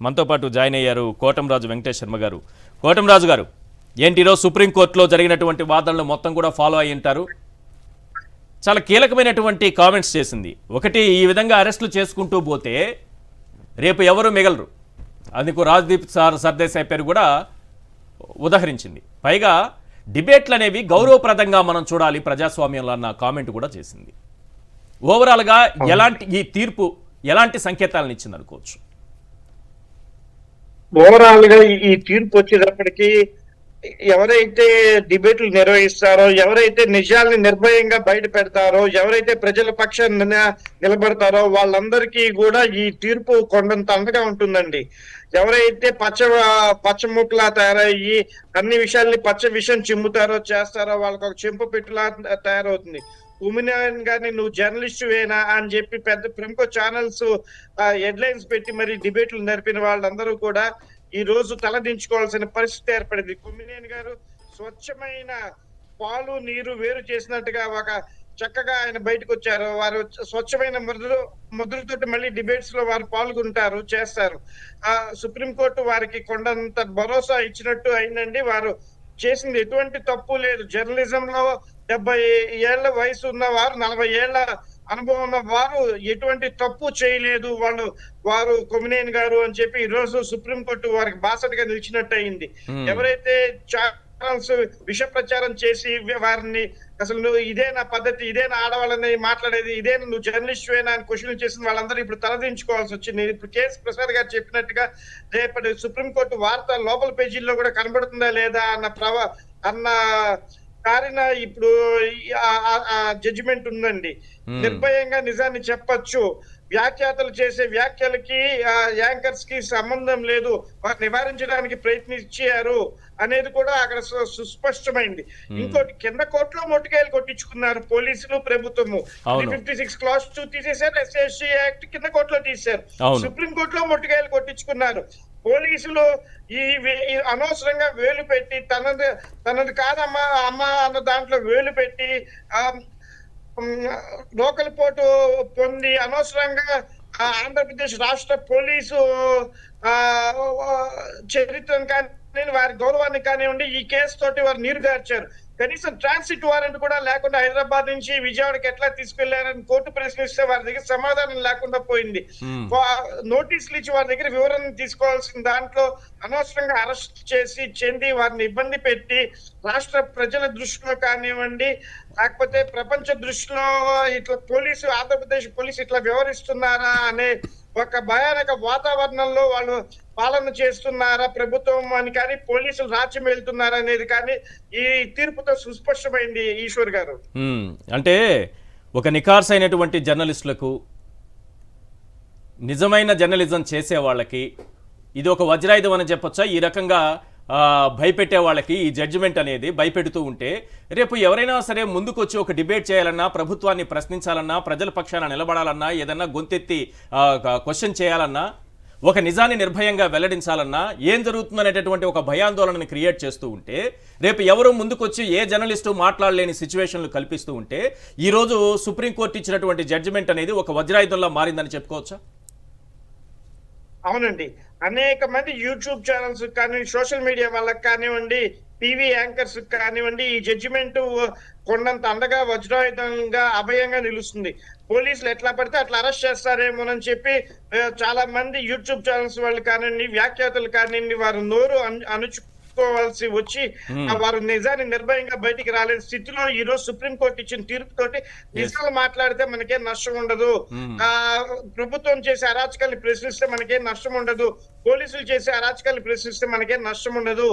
మనతో పాటు జాయిన్ అయ్యారు కోటంరాజు వెంకటేష్ శర్మ గారు. కోటంరాజు గారు, ఏంటి ఈరోజు సుప్రీంకోర్టులో జరిగినటువంటి వాదనలు మొత్తం కూడా ఫాలో అయి ఉంటారు. చాలా కీలకమైనటువంటి కామెంట్స్ చేసింది. ఒకటి, ఈ విధంగా అరెస్టులు చేసుకుంటూ పోతే రేపు ఎవరు మిగలరు. అందుకు రాజ్దీప్ సర్దేశాయ్ పేరు కూడా ఉదహరించింది. పైగా డిబేట్లు అనేవి గౌరవప్రదంగా మనం చూడాలి ప్రజాస్వామ్యంలో అన్న కామెంట్ కూడా చేసింది. ఓవరాల్గా ఎలాంటి ఈ తీర్పు ఎలాంటి సంకేతాలను ఇచ్చింది అనుకోవచ్చు? ఓవరాల్ గా ఈ తీర్పు వచ్చేటప్పటికి ఎవరైతే డిబేట్లు నిర్వహిస్తారో, ఎవరైతే నిజాల్ని నిర్భయంగా బయట పెడతారో, ఎవరైతే ప్రజల పక్షాన నిలబడతారో వాళ్ళందరికీ కూడా ఈ తీర్పు కొండంత అండగా ఉంటుందండి. ఎవరైతే పచ్చముక్కలా తయారయ్యి అన్ని విషయాల్ని పచ్చ విషయం చిమ్ముతారో చేస్తారో వాళ్ళకి ఒక చెంపు పెట్టులా తయారవుతుంది. ఉమినాయన్ గారిని నువ్వు జర్నలిస్టువేనా అని చెప్పి పెద్ద ప్రముఖ ఛానల్స్ హెడ్లైన్స్ పెట్టి మరి డిబేట్లు నడిపిన వాళ్ళందరూ కూడా ఈ రోజు తలదించుకోవాల్సిన పరిస్థితి ఏర్పడింది. కొమ్మినేని గారు స్వచ్ఛమైన పాలు నీరు వేరు చేసినట్టుగా ఒక చక్కగా ఆయన బయటకు వచ్చారు. వారు స్వచ్ఛమైన ముద్రతోటి మళ్ళీ డిబేట్స్ లో వారు పాల్గొంటారు, చేస్తారు. సుప్రీంకోర్టు వారికి కొండంత భరోసా ఇచ్చినట్టు అయిందండి. వారు చేసింది ఎటువంటి తప్పు లేదు. జర్నలిజం లో 70 ఏళ్ల వయసు ఉన్న వారు, 40 ఏళ్ల అనుభవం ఉన్న వారు ఎటువంటి తప్పు చేయలేదు వారు కొమ్మినేని గారు అని చెప్పి ఈ రోజు సుప్రీంకోర్టు వారికి బాసటగా నిలిచినట్టు అయింది. ఎవరైతే ఛానల్స్ విష ప్రచారం చేసి వారిని అసలు నువ్వు ఇదే నా పద్ధతి, ఇదే నా ఆడవాళ్ళని మాట్లాడేది, ఇదే నువ్వు జర్నలిస్ట్ వేనా అని క్వశ్చన్ చేసిన వాళ్ళందరూ ఇప్పుడు తలదించుకోవాల్సి వచ్చింది. ఇప్పుడు కేఎస్ ప్రసాద్ గారు చెప్పినట్టుగా రేపటి సుప్రీంకోర్టు వార్త లోపల పేజీల్లో కూడా కనబడుతుందా లేదా అన్న కారణ ఇప్పుడు జడ్జిమెంట్ ఉందండి. నిర్భయంగా నిజాన్ని చెప్పొచ్చు. వ్యాఖ్యాతలు చేసే వ్యాఖ్యలకి యాంకర్స్ కి సంబంధం లేదు, వారు నివారించడానికి ప్రయత్నించారు అనేది కూడా అక్కడ సుస్పష్టమైంది. ఇంకోటి, కింద కోర్టులో మొట్టికాయలు కొట్టించుకున్నారు పోలీసులు, ప్రభుత్వము. 356 క్లాస్ 2 తీసేశారు, SC యాక్ట్ కింద కోర్టులో తీశారు. సుప్రీం కోర్టులో మొట్టికాయలు కొట్టించుకున్నారు. పోలీసులు ఈ అనవసరంగా వేలు పెట్టి తనది కాదమ్మా అమ్మ అన్న దాంట్లో వేలు పెట్టి లోకల్ పోటు పొంది అనవసరంగా ఆంధ్రప్రదేశ్ రాష్ట్ర పోలీసు చరిత్రను కానీ వారి గౌరవాన్ని కానివ్వండి ఈ కేసు తోటి వారు నీరు గార్చారు. కనీసం ట్రాన్సిట్ వారెంట్ కూడా లేకుండా హైదరాబాద్ నుంచి విజయవాడకి ఎట్లా తీసుకెళ్లారని కోర్టు ప్రశ్నిస్తే వారి దగ్గర సమాధానం లేకుండా పోయింది. నోటీసులు ఇచ్చి వారి దగ్గర వివరణ తీసుకోవాల్సిన దాంట్లో అనవసరంగా అరెస్ట్ చేసి చెంది వారిని ఇబ్బంది పెట్టి రాష్ట్ర ప్రజల దృష్టిలో కానివ్వండి లేకపోతే ప్రపంచ దృష్టిలో ఇట్లా ఆంధ్రప్రదేశ్ పోలీసు ఇట్లా వ్యవహరిస్తున్నారా అనే ఒక భయానక వాతావరణంలో వాళ్ళు పాలన చేస్తున్నారా ప్రభుత్వం అని కానీ పోలీసులు రాజ్యం వెళ్తున్నారా అనేది కానీ ఈ తీర్పుతో సుస్పష్టమైంది ఈశ్వర్ గారు. అంటే ఒక నిఖార్స్ అయినటువంటి జర్నలిస్టులకు, నిజమైన జర్నలిజం చేసే వాళ్ళకి ఇది ఒక వజ్రాయుధం అని చెప్పొచ్చా? ఈ రకంగా భయపెట్టే వాళ్ళకి ఈ జడ్జిమెంట్ అనేది భయపెడుతూ ఉంటే రేపు ఎవరైనా సరే ముందుకొచ్చి ఒక డిబేట్ చేయాలన్నా, ప్రభుత్వాన్ని ప్రశ్నించాలన్నా, ప్రజల పక్షాన నిలబడాలన్నా, ఏదన్నా గొంతెత్తి క్వశ్చన్ చేయాలన్నా, ఒక నిజాన్ని నిర్భయంగా వెల్లడించాలన్నా ఏం జరుగుతుందనేటటువంటి ఒక భయాందోళనని క్రియేట్ చేస్తూ ఉంటే రేపు ఎవరు ముందుకొచ్చి ఏ జర్నలిస్టు మాట్లాడలేని సిచ్యువేషన్లు కల్పిస్తూ ఉంటే ఈరోజు సుప్రీంకోర్టు ఇచ్చినటువంటి జడ్జిమెంట్ అనేది ఒక వజ్రాయుధంలా మారిందని చెప్పుకోవచ్చా? అవునండి. అనేక మంది యూట్యూబ్ ఛానల్స్ కానీ, సోషల్ మీడియా వాళ్ళకి కానివ్వండి, టీవీ యాంకర్స్ కానివ్వండి, ఈ జడ్జిమెంట్ కొండంత అండగా వజ్రాయుధంగా అభయంగా నిలుస్తుంది. పోలీసులు ఎట్లా పడితే అట్లా అరెస్ట్ చేస్తారేమోనని చెప్పి చాలా మంది యూట్యూబ్ ఛానల్స్ వాళ్ళు కానివ్వండి, వ్యాఖ్యాతలు కానివ్వండి, వారు నోరు అణుచుకోవాల్సి వచ్చి వారు నిజాన్ని నిర్భయంగా బయటికి రాలేని స్థితిలో ఈ రోజు సుప్రీంకోర్టు ఇచ్చిన తీర్పుతోటి నిజాలు మాట్లాడితే మనకేం నష్టం ఉండదు, ప్రభుత్వం చేసే అరాచకాన్ని ప్రశ్నిస్తే మనకేం నష్టం ఉండదు, పోలీసులు చేసే అరాచకాన్ని ప్రశ్నిస్తే మనకేం నష్టం ఉండదు,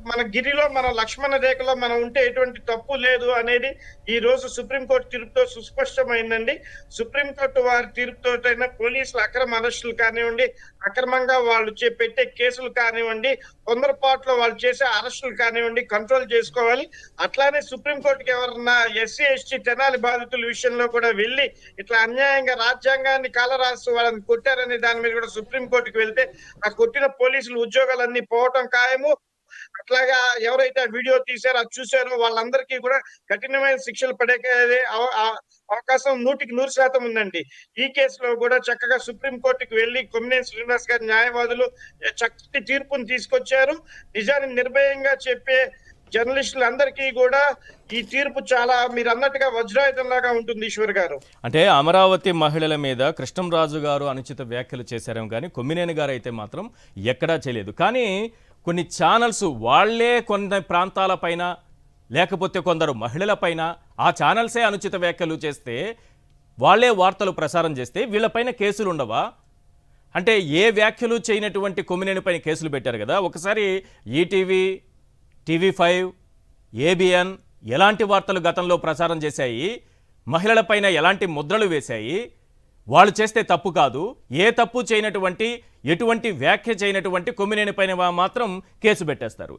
మన గిరిలో మన లక్ష్మణ రేఖలో మనం ఉంటే ఎటువంటి తప్పు లేదు అనేది ఈ రోజు సుప్రీంకోర్టు తీర్పుతో సుస్పష్టమైందండి. సుప్రీంకోర్టు వారి తీర్పుతోటైనా పోలీసులు అక్రమ అరెస్టులు కానివ్వండి, అక్రమంగా వాళ్ళు పెట్టే కేసులు కానివ్వండి, తొందరపాటులో వాళ్ళు చేసే అరెస్టులు కానివ్వండి కంట్రోల్ చేసుకోవాలి. అట్లానే సుప్రీంకోర్టుకి ఎవరన్నా SC ST తెనాలి బాధితుల విషయంలో కూడా వెళ్ళి ఇట్లా అన్యాయంగా రాజ్యాంగాన్ని కాలరాస్తూ వాళ్ళని కొట్టారనే దాని మీద కూడా సుప్రీంకోర్టుకి వెళ్తే ఆ కొట్టిన పోలీసులు ఉద్యోగాలన్నీ పోవటం ఖాయము. అట్లాగా ఎవరైతే ఆ వీడియో తీశారో, అది చూశారో వాళ్ళందరికీ కూడా కఠినమైన శిక్షలు పడే అవకాశం 100% ఉందండి. ఈ కేసులో కూడా చక్కగా సుప్రీం కోర్టుకి వెళ్లి కొమ్మినేని శ్రీనివాస్ గారి న్యాయవాదులు చక్కటి తీర్పును తీసుకొచ్చారు. నిజాన్ని నిర్భయంగా చెప్పే జర్నలిస్టులందరికీ కూడా ఈ తీర్పు చాలా మీరు అన్నట్టుగా వజ్రాయుధంలాగా ఉంటుంది ఈశ్వర్ గారు. అంటే అమరావతి మహిళల మీద కృష్ణంరాజు గారు అనుచిత వ్యాఖ్యలు చేశారేమో కానీ కొమ్మినేని గారు అయితే మాత్రం ఎక్కడా చేయలేదు. కానీ కొన్ని ఛానల్స్ వాళ్లే కొన్ని ప్రాంతాలపైన లేకపోతే కొందరు మహిళలపైన ఆ ఛానల్సే అనుచిత వ్యాఖ్యలు చేస్తే వాళ్లే వార్తలు ప్రసారం చేస్తే వీళ్ళపైన కేసులు ఉండవా? అంటే ఏ వ్యాఖ్యలు చేయనటువంటి కొమ్మినేని పైన కేసులు పెట్టారు కదా. ఒకసారి ఈటీవీ, టీవీ5, ఏబిఎన్ ఎలాంటి వార్తలు గతంలో ప్రసారం చేశాయి, మహిళలపైన ఎలాంటి ముద్రలు వేశాయి, వాళ్ళు చేస్తే తప్పు కాదు, ఏ తప్పు చేయనటువంటి ఎటువంటి వ్యాఖ్య చేయనటువంటి కొమ్మినేని పైన మాత్రం కేసు పెట్టేస్తారు.